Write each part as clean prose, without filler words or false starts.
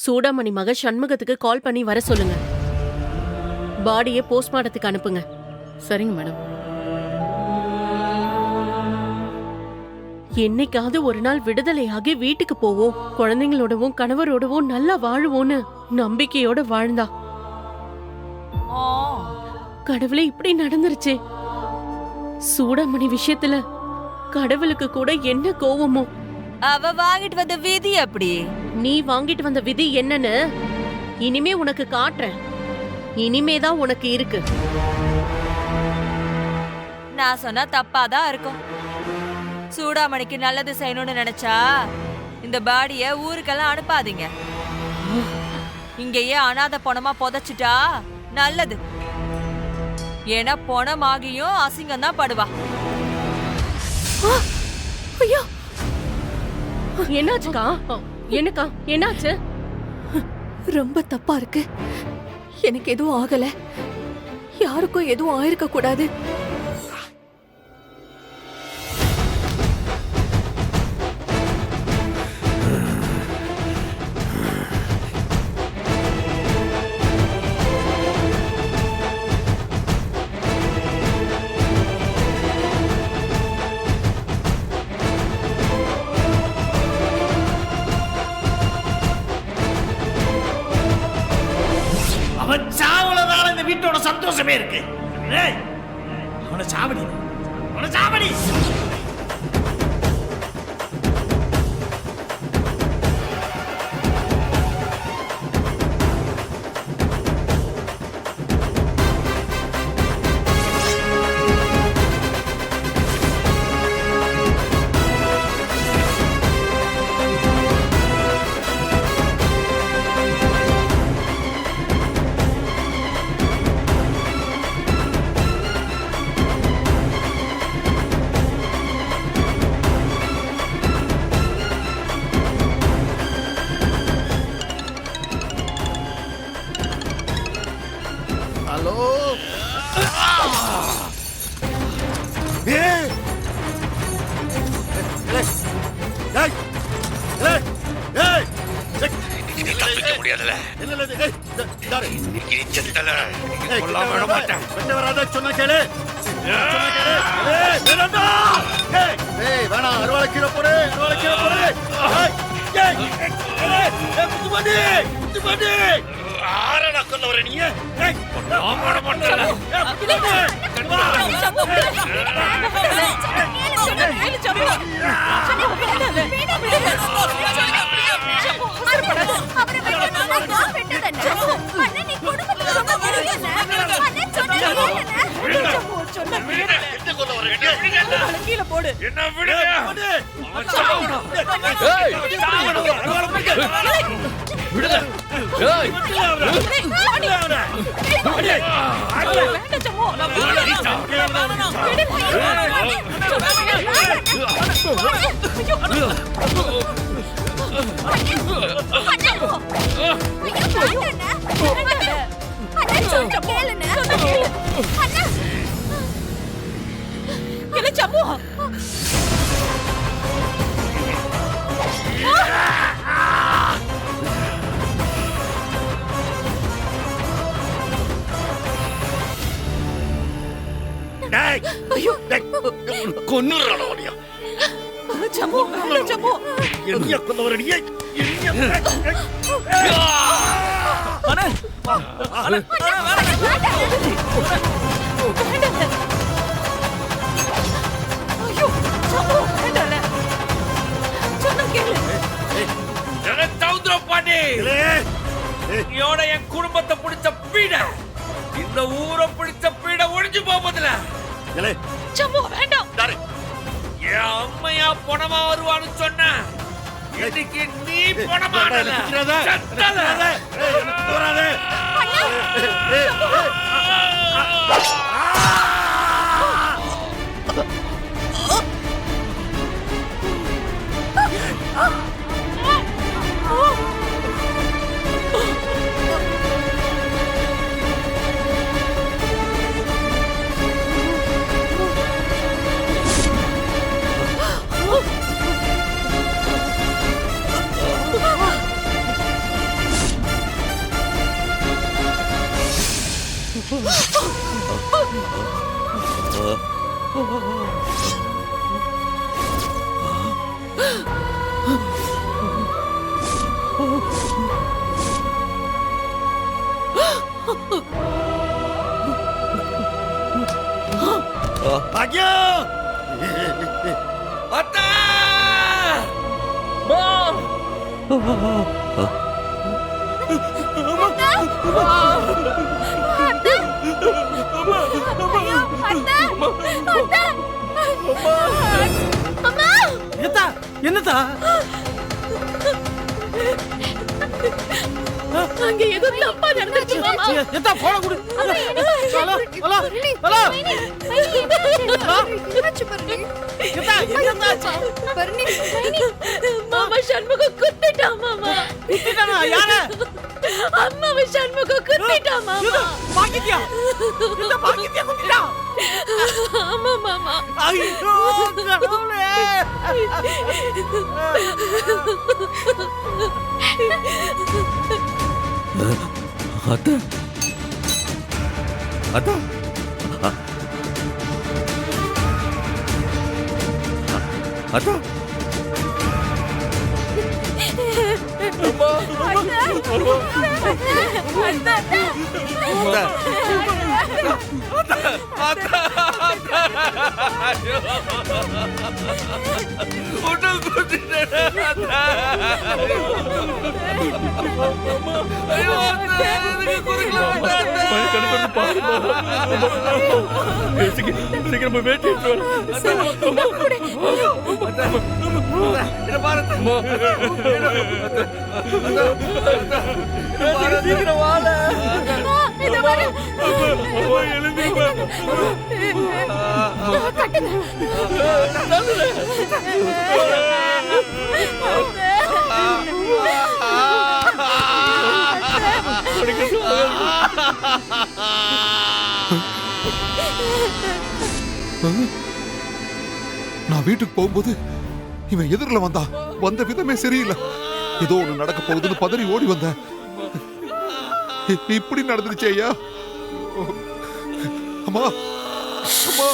சூடாமணி மக சண்முகத்துக்கு கால் பண்ணி வர சொல்லுங்க. பாடியை போஸ்ட்மார்ட்டத்துக்கு அனுப்புங்க. சரிங்க மேடம். என்னைக்காவது ஒரு நாள் விடுதலையாகி வீட்டுக்கு போவோம், குழந்தைங்களோடவும் கணவரோடவும் நல்லா வாழுவோன்னு நம்பிக்கையோட வாழ்ந்தா. கடவுளே இப்படி நடந்துருச்சு. சூடாமணி விஷயத்துல கடவுளுக்கு கூட என்ன கோவமோ. அவ வாங்கிட்டு வந்த விதி அப்படி. நீ வாங்கிட்டு வந்த விதி என்னன்னு இனிமே உனக்கு காட்டுறேன். இனிமேதான் உனக்கு இருக்கு. நான் சொன்னா தப்பாதான் இருக்கும். சூடாமணிக்கு நல்லது செய்யணும்னு நினைச்சா இந்த பாடிய ஊருக்கெல்லாம் அனுப்பாதீங்க. இங்கேயே அனாதை பணமா புதைச்சிட்டா நல்லது. ஏன்னா பணமாகியும் அசிங்கம் தான் படுவா. ஐயோ, என்னாச்சுக்கா? என்னக்கா என்னாச்சு? ரொம்ப தப்பா இருக்கு. எனக்கு எதுவும் ஆகல. யாருக்கும் எதுவும் ஆயிருக்க கூடாது. அவன் சாவலதால இந்த வீட்டோட சந்தோஷமே இருக்கு. அவனை சாவடி, அவனை சாவடி. ஹலோ, சொன்ன கேளு. வேணாம், அறுவாலை கீழே போடு, அறுவாலை கீழே போடு. ஆறடா கொல்ல வர நீ. போடு. என்ன விடு. கொன்னுறானோனியா ஜம்மு ஜம்மு என்னைய கொல்ல வர நீ. அண்ணா அண்ணா ஐயோ ஜம்மு வேண்டால. சொன்னா கேளு. நீயோட என் குடும்பத்தை பிடிச்ச பீட, இந்த ஊரை பிடிச்ச பீட ஒழிஞ்சு போவதில்ல. ஜம்மு வேண்டாம். என் அம்மையா பணமா வருவான்னு சொன்ன, இன்னைக்கு நீ பணமா பாக்கியா அத்தா என்னதா அங்க ஏதோ தப்பா நடந்துச்சு மாமா. எத்தா போன குடு. ஹலோ ஹலோ ஹலோ எத்தா என்னதாச்சு? மாமா சண்முகம் குத்திட்டான் மாமா. குத்திட்டானா யார? அம்மாவை சண்முகம் குத்திட்டான் மாமா. பாக்கிட்டியா? என்ன பாக்கிட்டியா குத்திட்டா? ஆமா மாமா. ஐயோ கடவுளே. அத்தா அத்தா அத்தா சீக்கிரம் வேட்டி சீக்கிரம் வாழ நான் வீட்டுக்கு போகும்போது இவன் எதிரில் வந்த விதமே சரியில்லை. ஏதோ ஒண்ணு நடக்க போகுதுன்னு பதறி ஓடி வந்தேன். இப்படி நடந்துருச்சு ஐயா. அம்மா அம்மா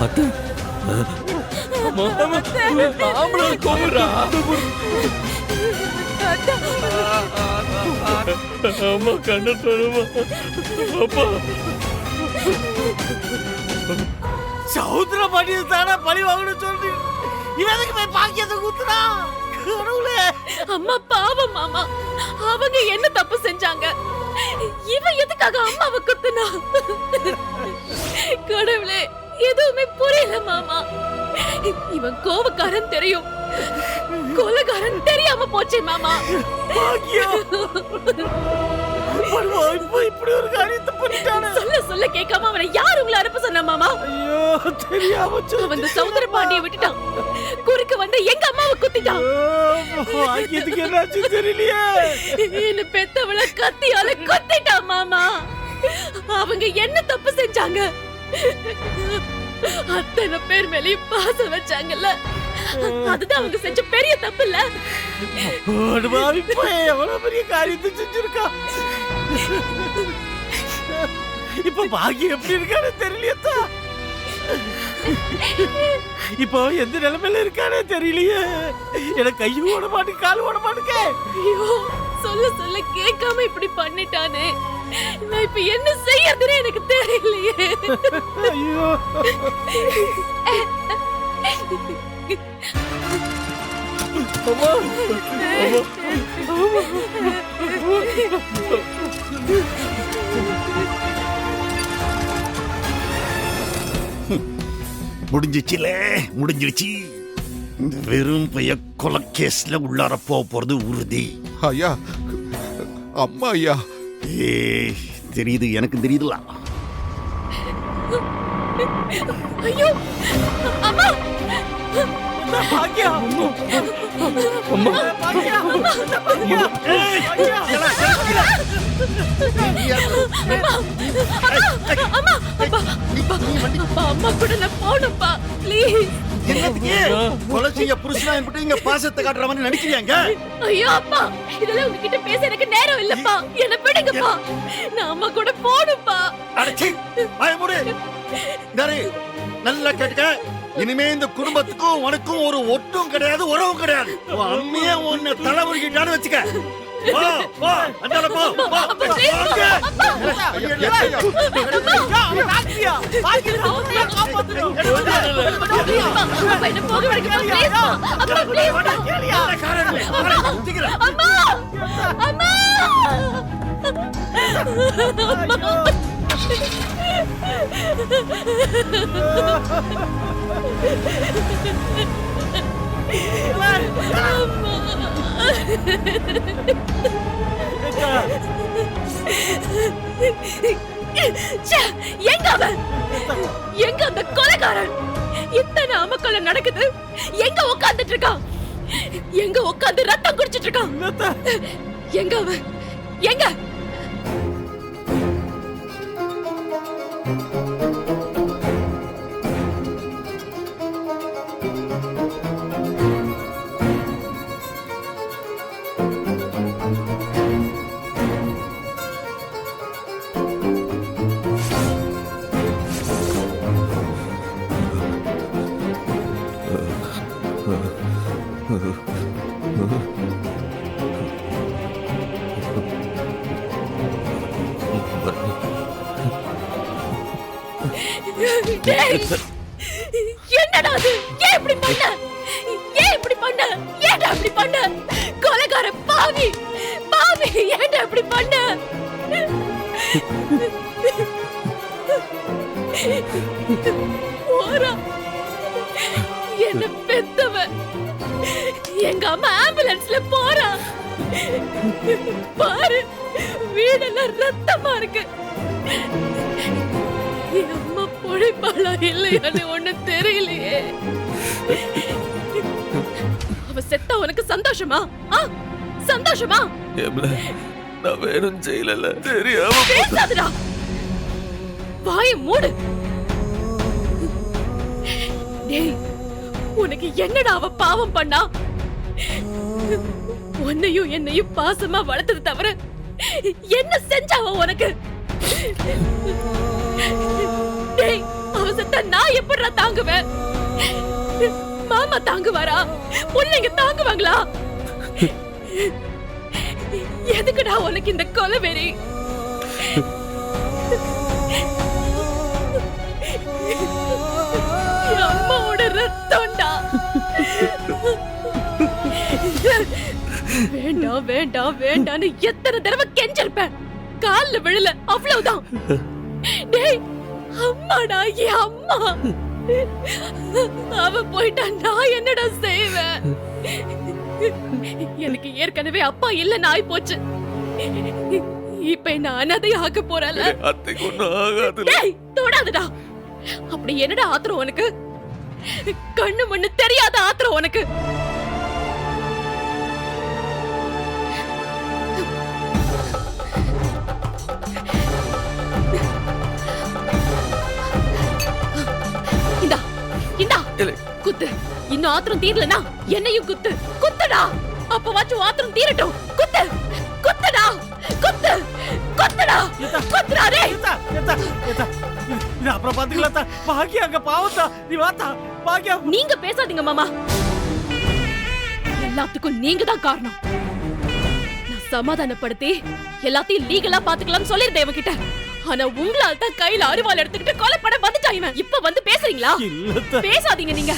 அத்தா ஆம்பளை கோபுரா அம்மா கண்ண தருமா அப்பா சௌத்ர பாட்டியை தானே பழி வாங்கணும்னு சொல்லி இவனுக்கு போய் பாக்கியத்தை குத்துறா. கடவுளே. அம்மா பாவம் மாமா. அவங்க என்ன தப்பு செஞ்சாங்க? இவன் எதுக்காக அம்மாவை குத்துனா? கடவுளே எதுவுமே புரியல மாமா. இவன் கோவக்காரன் தெரியும், கொலைகாரன் தெரியாம போச்சே மாமா. பாக்கியம் இப்படி ஒரு காரியத்தை பண்ணிட்டானே. சொல்ல கேட்காம அவனை யார் உங்களை அனுப்ப சொன்ன மாமா? ஐயோ தெரியாம வந்து சௌந்தர பாண்டிய விட்டுட்டான், குறுக்க வந்து எங்க அம்மாவை குத்திட்டான். பாக்கியத்துக்கு என்னாச்சு தெரியலையே. என்ன பெத்தவள கத்தியால குத்திட்டான் மாமா. அவங்க என்ன தப்பு செஞ்சாங்க? அத்தனை பேர் மேலயும் பாசம் வச்சாங்கல்ல, அதுதான் அவங்க செஞ்ச பெரிய தப்பு இல்ல. எவ்வளவு பெரிய காரியத்தை செஞ்சிருக்கா. இப்ப பாக்கியம் எப்படி இருக்கானே தெரியலையா. இப்போ எந்த நிலைமையில இருக்கானே தெரியலையே. எனக்கு கையும் ஓட மாட்டேங்க, கால் ஓட மாட்டேங்க. ஐயோ சொல்ல கேட்காம இப்படி பண்ணிட்டானே. நான் இப்ப என்ன செய்யறதுன்னு எனக்கு தெரியலையே. ஐயோ முடிஞ்சிருச்சு. இந்த வெறும் பைய கொலை கேஸ்ல உள்ளார போறது உறுதி. ஐயா அம்மா ஐயா. தெரியுது, எனக்கு தெரியுதுல. ஐயோ அம்மா பாக்கியா அம்மா பாக்கியா அம்மா கூட நான் போகணும்ப்பா ப்ளீஸ். என்னத்துக்கு கொலை செய்ய புருஷனா என்பட்டு இங்க பாசத்தை காட்டுற மாதிரி நடிக்கிறீங்க? ஐயோ அப்பா, இதெல்லாம் உங்ககிட்ட பேச எனக்கு நேரம் இல்லப்பா. என்ன விடுங்கப்பா, நான் அம்மா கூட போகணும்ப்பா. அடச்சி வாய மூடு. டேய் நல்லா கேட்டுக்க, இனிமே இந்த குடும்பத்துக்கும் உனக்கும் ஒரு ஒட்டும் கிடையாது, உறவும் கிடையாது. உன் அம்மையே உன்னை தலை உருகிட்டான்னு வச்சுக்க. வா வா அந்தால போ வா. எங்க அவன்? எங்க அந்த கொலைகாரன்? இத்தனை அமக்கலம் நடக்குது, எங்க உட்கார்ந்துட்டு இருக்கான்? எங்க உட்கார்ந்து ரத்தம் குடிச்சிட்டு இருக்கான்? எங்க அவன்? எங்க? என்னடா அது? ஏன் இப்படி பண்ண? ஏன் இப்படி பண்ண? ஏன்டா இப்படி பண்ண? கொலைகார பாவி பாவி, ஏன்டா இப்படி பண்ண? போறா என்ன பெத்தவ, எங்க அம்மா ஆம்புலன்ஸ்ல போறா. பாரு, வீடெல்லாம் ரத்தமா இருக்கு. என் அம்மா பொழைப்பாளா இல்லையான்னு ஒண்ணு தெரியலையே. அவ செத்தா உனக்கு சந்தோஷமா? சந்தோஷமா? நான் வேணும் செய்யல, தெரியாம. பேசாதடா, வாயை மூடு. டேய், உனக்கு என்னடா அவ பாவம் பண்ணா? உன்னையும் என்னையும் பாசமா வளர்த்தது தவிர என்ன செஞ்சாவ உனக்கு? டேய், அவ செத்தா நான் எப்படிடா தாங்குவேன்? மாமா தாங்குவாரா? பிள்ளைங்க தாங்குவாங்களா? எதுக்குடா உனக்கு இந்த கொலைவெறி? அம்மாவோட ரத்தம்டா. வேண்டாம் வேண்டாம் வேண்டான்னு எத்தனை தடவை கெஞ்சிருப்பேன், கால்ல விழல, அவ்வளவுதான். டேய், அம்மாடா, என் அம்மா. அவ போயிட்டா நான் என்னடா செய்வேன்? எனக்கு ஏற்கனவே அப்பா இல்லன்னு ஆயி போச்சு. இப்ப என்ன அனாதை ஆக்க போறல. அத்தைக்கு ஒண்ணும் ஆகாது. டேய், தொடாதடா. அப்படி என்னடா ஆத்திரம் உனக்கு? கண்ணு மண்ணு தெரியாத ஆத்திரம் உனக்கு? இந்தா இந்தா குத்து. இன்னும் ஆத்திரம் தீரலனா என்னையும் குத்து. குத்துடா, அப்பவாச்சும் ஆத்திரம் தீரட்டும். குத்து குத்துடா, குத்து குத்துடா, குத்துடா. டேய், அப்புறம் பாத்துக்கலாம். பாக்கியா அங்க பாவத்தா, நீ வாத்தா. பாக்கியா, நீங்க பேசாதீங்க மாமா, எல்லாத்துக்கும் நீங்க தான் காரணம். நான் சமாதானப்படுத்தி எல்லாத்தையும் லீகலா பாத்துக்கலாம் சொல்லிருந்தேன் இவன்கிட்ட. ஆனா உங்களால தான் கையில அருவாள் எடுத்துக்கிட்டு கொலை பண்ண வந்துட்டான் இவன். இப்ப வந்து பேசுறீங்களா? பேசாதீங்க நீங்க.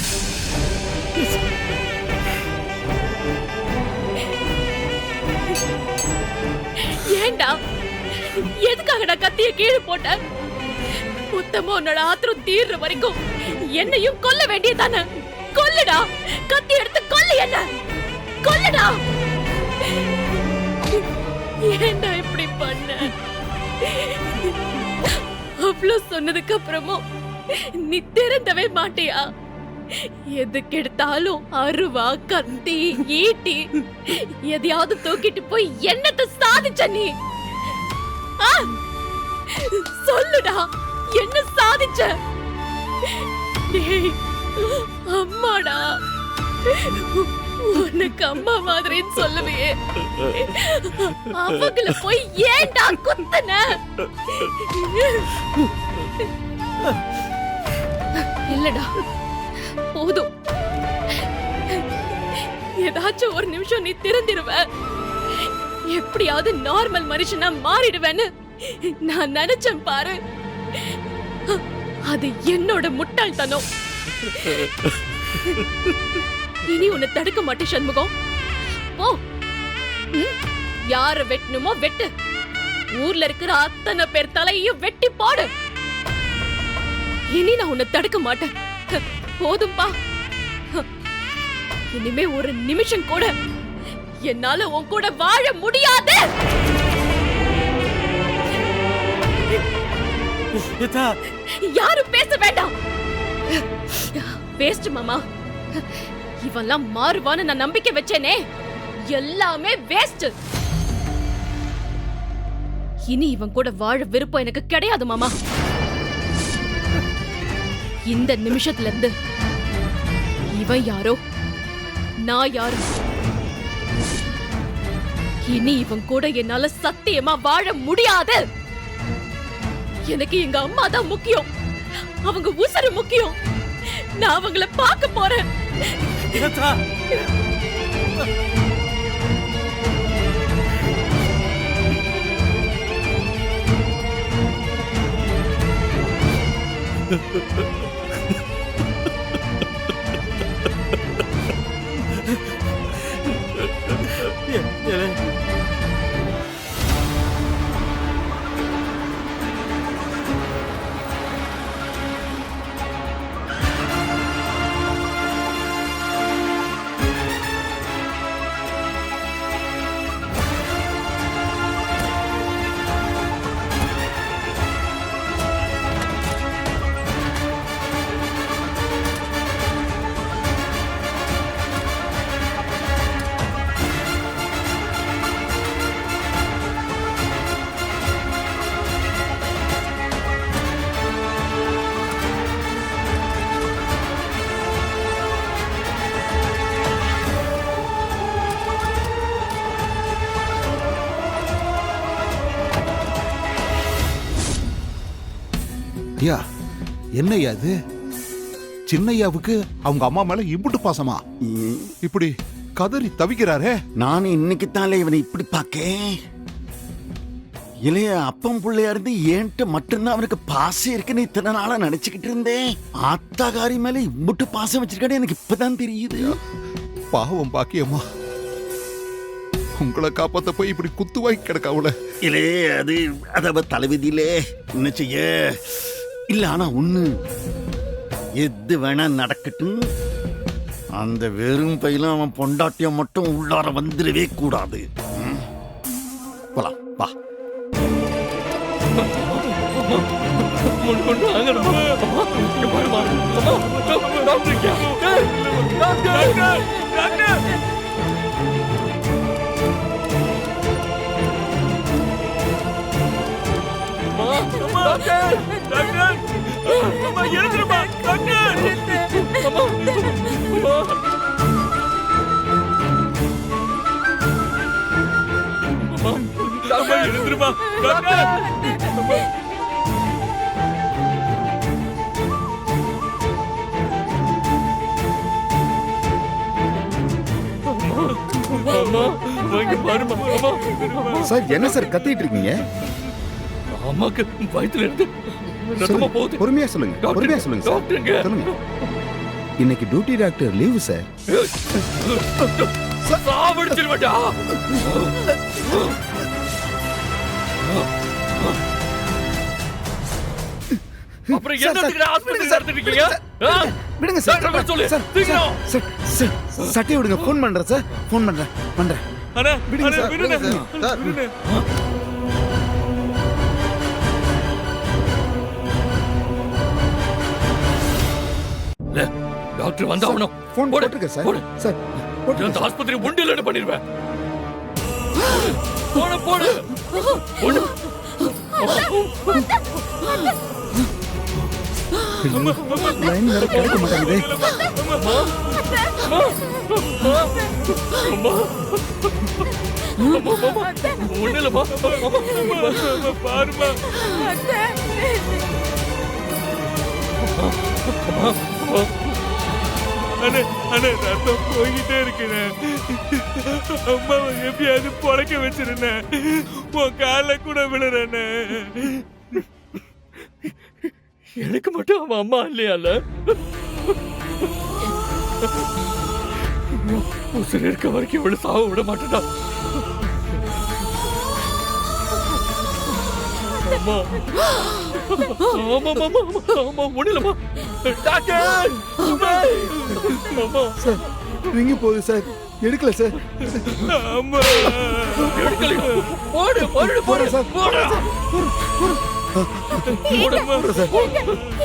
ஏண்டா, எதுக்காகடா கத்திய கீழே போட்ட? மொத்தமா உன்னோட ஆத்திரம் தீர்ற வரைக்கும் என்னையும் கொல்ல வேண்டியதானே? கொல்லுடா, கத்தி எடுத்து கொல்லு, என்ன கொல்லுடா. ஏண்டா இப்படி பண்ண? அவ்வளவு சொன்னதுக்கு அப்புறமும் நீ திறந்தவே மாட்டியா? எதுக்கு எடுத்தாலும் அருவா, கத்தி, ஈட்டி எதையாவது தூக்கிட்டு போய் என்னத்தை சாதிச்ச நீ? சொல்லுடா, என்ன சாதிச்ச? அம்மாடா, உனக்கு அம்மா மாதிரின்னு சொல்லுவியே, அவங்கள போய் ஏன்டா குத்தன? இல்லடா, போதும். ஏதாச்சும் ஒரு நிமிஷம் நீ திருந்திருவ, எப்படியாவது நார்மல் மனுஷனா மாறிடுவேன்னு நான் நினைச்சேன் பாரு. அது என்னோட முட்டாள்தனம். இனி உன்னை தடுக்க மாட்டேன் சண்முகம். போ, யார வெட்டணுமோ வெட்டு. ஊர்ல இருக்கிற அத்தனை பேர் தலையையும் வெட்டி போடு. இனி நான் உன்னை தடுக்க மாட்டேன். போதும்பா. இனிமே ஒரு நிமிஷம் கூட என்னால உன் கூட வாழ முடியாது. யாரும் பேச வேண்டாம். வேஸ்ட் மாமா. இவெல்லாம் மாறுவான்னு நான் நம்பிக்கை வச்சேனே, எல்லாமே வேஸ்ட். இனி இவன் கூட வாழ விருப்பம் எனக்கு கிடையாது மாமா. இந்த நிமிஷத்துல இருந்து இவன் யாரோ, நான் யாரோ. இனி இவன் கூட என்னால சத்தியமா வாழ முடியாது. எனக்கு எங்க அம்மா தான் முக்கியம். அவங்க உசுரு முக்கியம். நான் அவங்கள பார்க்க போறேன். ஐயா, என்னய்யா இது? சின்னையாவுக்கு அவங்க அம்மா மேல இம்புட்டு பாசமா? இப்படி கதறி தவிக்கிறாரே. நான் இன்னைக்கு தானே இவனை இப்படி பார்க்கேன். இளைய அப்பம் பிள்ளையா இருந்து ஏன்ட்டு மட்டும்தான் அவனுக்கு பாசம் இருக்குன்னு இத்தனை நாளா நினைச்சுக்கிட்டு இருந்தேன். ஆத்தாகாரி மேல இம்புட்டு பாசம் வச்சிருக்கானே எனக்கு இப்பதான் தெரியுது. பாவம் பாக்கியம்மா, உங்களை காப்பாத்த போய் இப்படி குத்துவாய் கிடக்காவுல. இல்லே, அது அவ தலைவிதியிலே என்ன செய்ய. இல்ல, ஆனா ஒண்ணு, எது வேணா நடக்கட்டும், அந்த வெறும் பையில அவன் பொண்டாட்டியம் மட்டும் உள்ளார வந்துடவே கூடாது. போலாம், வா. சார், என்ன சார் கத்திட்டு இருக்கீங்க? அம்மாக்கு வயித்துல இருந்து ரத்தமா போகுது. பொறுமையா சொல்லுங்க, பொறுமையா சொல்லுங்க சார். சொல்லுங்க. இன்னைக்கு டியூட்டி டாக்டர் லீவு சார். சாவடிச்சிருவடா. அப்புறம் என்னத்துக்கு ஹாஸ்பிடல் நடத்திட்டு இருக்கீங்க? விடுங்க சார். டாக்டர் சொல்லு. சார், சார், சார், சட்டை விடுங்க. ஃபோன் பண்றேன் சார். ஃபோன் பண்றேன். அண்ணா, விடுங்க சார். விடுங்க. விடுங்க. டாக்டர் வந்தா அவனும் ஃபோன் போட்டுருக்க சார். சார், அந்த ஆஸ்பத்திரி உண்டியல் பண்ணிடுவேன். போடு போடு போடு. லைன் வேற கிடைக்க மாட்டேங்குதே. ஒண்ணு இல்லம்மா. பாருமா. அண்ணே ரத்தம் போய்கிட்டே இருக்குண்ணே. அம்மாவை எப்படியாவது பொழைக்க வச்சிருந்தேன். உன் கால கூட விழுறேண்ணே. எனக்கு மட்டும் அவன் அம்மா இல்லையால? உசுர் இருக்க வரைக்கும் இவ்வளவு சாவ விட மாட்டேடா. அம்மா ஆமா ஒண்ணுலம்மா. டாக்டர் அம்மா சார் ரிங்கு போகுது சார், எடுக்கல சார். அம்மா எடுக்கல. போடு போடு போடு சார், போடு.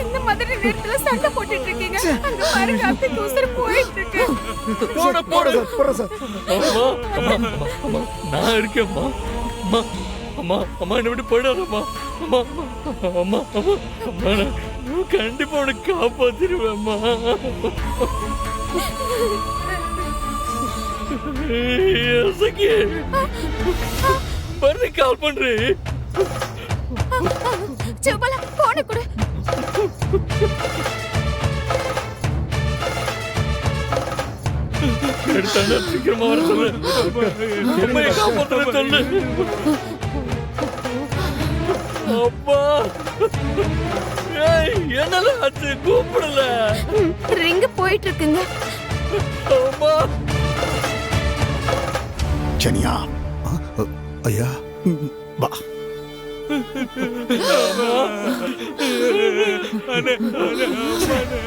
இந்த மாதிரி நேரத்துல சண்டை போட்டுட்டு இருக்கீங்க. அங்க பாருங்க அத்தை உசுர் போயிட்டு இருக்கு. போடு போடு சார், போறேன் சார். அம்மா அம்மா அம்மா நான் இருக்கேன்மா. அம்மா அம்மா அம்மா என்னை விட்டு போயிடாதம்மா. அம்மா அம்மா அம்மா அம்மா நான் கண்டிப்பா உனக்கு காப்பாத்திருவேன்மா. சக்கி மறுபடியும் கால் பண்றேன். ஜோபாலா போன கூட எடுத்தாங்க சீக்கிரமா வர சொல்லு. அம்மையை காப்பாத்துற சொல்லு. அப்பா ஏய் என்னல ஆச்சு? கூப்பிடல. ரிங் போயிட்டு இருக்குங்க. அம்மா சனியா ஐயா வா. அண்ணே அண்ணே அம்மாண்ணே.